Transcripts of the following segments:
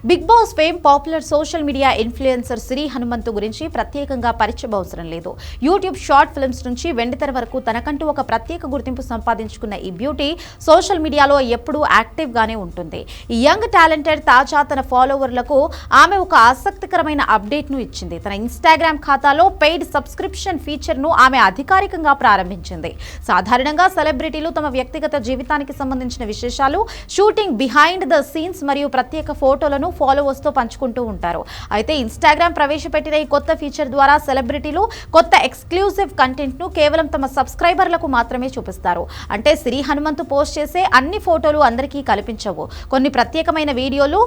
Big boss fame popular social media influencer Siri Hanumanthu గురించి ప్రత్యేకంగా పరిచయం అవసరం లేదు. యూట్యూబ్ షార్ట్ ఫిల్మ్స్ నుంచి వెండితెర వరకు తనకంటూ ఒక ప్రత్యేక గుర్తింపు సంపాదించుకున్న ఈ బ్యూటీ సోషల్ మీడియాలో ఎప్పుడూ యాక్టివ్ గానే ఉంటుంది. ఈ యంగ్ టాలెంటెడ్ తాజా తన ఫాలోవర్లకు ఆమె ఒక ఆసక్తికరమైన అప్డేట్ ను ఇచ్చింది. తన ఇన్స్టాగ్రామ్ ఖాతాలో పెయిడ్ సబ్స్క్రిప్షన్ ఫీచర్ ను ఆమె అధికారికంగా ప్రారంభించింది. సాధారణంగా సెలబ్రిటీలు తమ వ్యక్తిగత జీవితానికి సంబంధించిన విశేషాలు, షూటింగ్ బిహైండ్ ద సీన్స్ మరియు ప్రత్యేక ఫోటోలను ఫాలోవర్స్ తో పంచుకుంటూ ఉంటారు. అయితే ఇన్స్టాగ్రామ్ ప్రవేశపెట్టిన ఈ కొత్త ఫీచర్ ద్వారా సెలబ్రిటీలు కొత్త ఎక్స్క్లూజివ్ కంటెంట్ ను కేవలం తమ సబ్స్క్రైబర్లకు మాత్రమే చూపిస్తారు. అంటే సిరి హనుమంతు పోస్ట్ చేసే అన్ని ఫోటోలు అందరికీ కనిపించవు. కొన్ని ప్రత్యేకమైన వీడియోలు,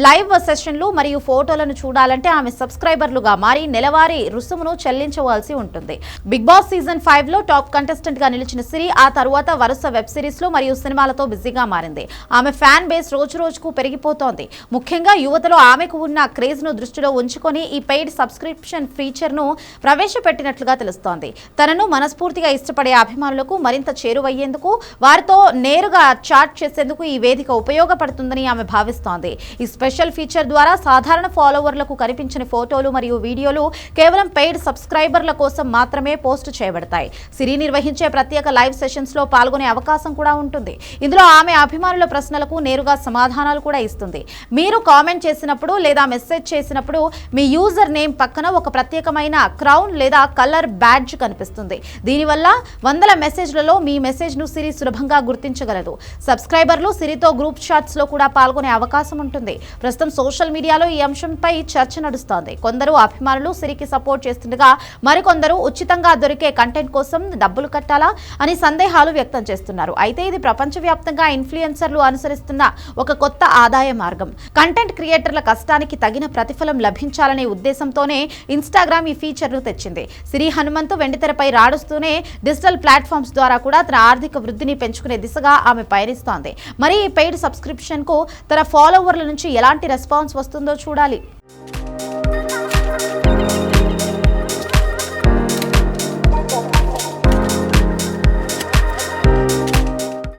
లైవ్ సెషన్లు మరియు ఫోటోలను చూడాలంటే ఆమె సబ్స్క్రైబర్లుగా మారి నెలవారీ రుసుమును చెల్లించవలసి ఉంటుంది. బిగ్ బాస్ సీజన్ 5 లో టాప్ కంటెస్టెంట్ గా నిలిచిన సిరి ఆ తరువాత వరుస వెబ్ సిరీస్ లు మరియు సినిమాలతో బిజీగా మారింది. ఆమె ఫ్యాన్ బేస్ రోజు రోజుకు పెరిగిపోతోంది. ముఖ్యంగా యువతలో ఆమెకు ఉన్న క్రేజ్ ను దృష్టిలో ఉంచుకొని ఈ పెయిడ్ సబ్స్క్రిప్షన్ ఫీచర్ ను ప్రవేశపెట్టినట్లుగా తెలుస్తోంది. తనను మనస్ఫూర్తిగా ఇష్టపడే అభిమానులకు మరింత చేరువయ్యేందుకు, వారితో నేరుగా చాట్ చేసేందుకు ఈ వేదిక ఉపయోగపడుతుందని ఆమె భావిస్తోంది. ఈ స్పెషల్ ఫీచర్ ద్వారా సాధారణ ఫాలోవర్లకు కనిపించిన ఫోటోలు మరియు వీడియోలు కేవలం పెయిడ్ సబ్స్క్రైబర్ల కోసం మాత్రమే పోస్ట్ చేయబడతాయి. సిరి నిర్వహించే ప్రత్యేక లైవ్ సెషన్స్ లో పాల్గొనే అవకాశం కూడా ఉంటుంది. ఇందులో ఆమె అభిమానుల ప్రశ్నలకు నేరుగా సమాధానాలు కూడా ఇస్తుంది. మీరు కామెంట్ చేసినప్పుడు లేదా మెసేజ్ చేసినప్పుడు మీ యూజర్ నేమ్ పక్కన ఒక ప్రత్యేకమైన క్రౌన్ లేదా కలర్ బ్యాడ్జ్ కనిపిస్తుంది. దీనివల్ల వందల మెసేజ్లలో మీ మెసేజ్ ను సిరి సులభంగా గుర్తించగలదు. సబ్స్క్రైబర్లు సిరితో గ్రూప్ చాట్స్ లో కూడా పాల్గొనే అవకాశం ఉంటుంది. ప్రస్తుతం సోషల్ మీడియాలో ఈ అంశంపై చర్చ నడుస్తోంది. కొందరు అభిమానులు సిరికి సపోర్ట్ చేస్తుండగా మరికొందరు ఉచితంగా దొరికే కంటెంట్ కోసం డబ్బులు కట్టాలా అని సందేహాలు వ్యక్తం చేస్తున్నారు. అయితే ఇది ప్రపంచవ్యాప్తంగా ఇన్ఫ్లుయెన్సర్లు అనుసరిస్తున్న ఒక కొత్త ఆదాయ మార్గం. కంటెంట్ క్రియేటర్ల కష్టానికి తగిన ప్రతిఫలం లభించాలనే ఉద్దేశంతోనే ఇన్స్టాగ్రామ్ ఈ ఫీచర్ ను తెచ్చింది. సిరి హనుమంతు వెండితెరపై రాడుస్తూనే డిజిటల్ ప్లాట్ఫామ్స్ ద్వారా కూడా తన ఆర్థిక వృద్ధిని పెంచుకునే దిశగా ఆమె పయనిస్తోంది. మరి ఈ పెయిడ్ సబ్స్క్రిప్షన్ కు తన ఫాలోవర్ల నుంచి ఎలాంటి రెస్పాన్స్ వస్తుందో చూడాలి.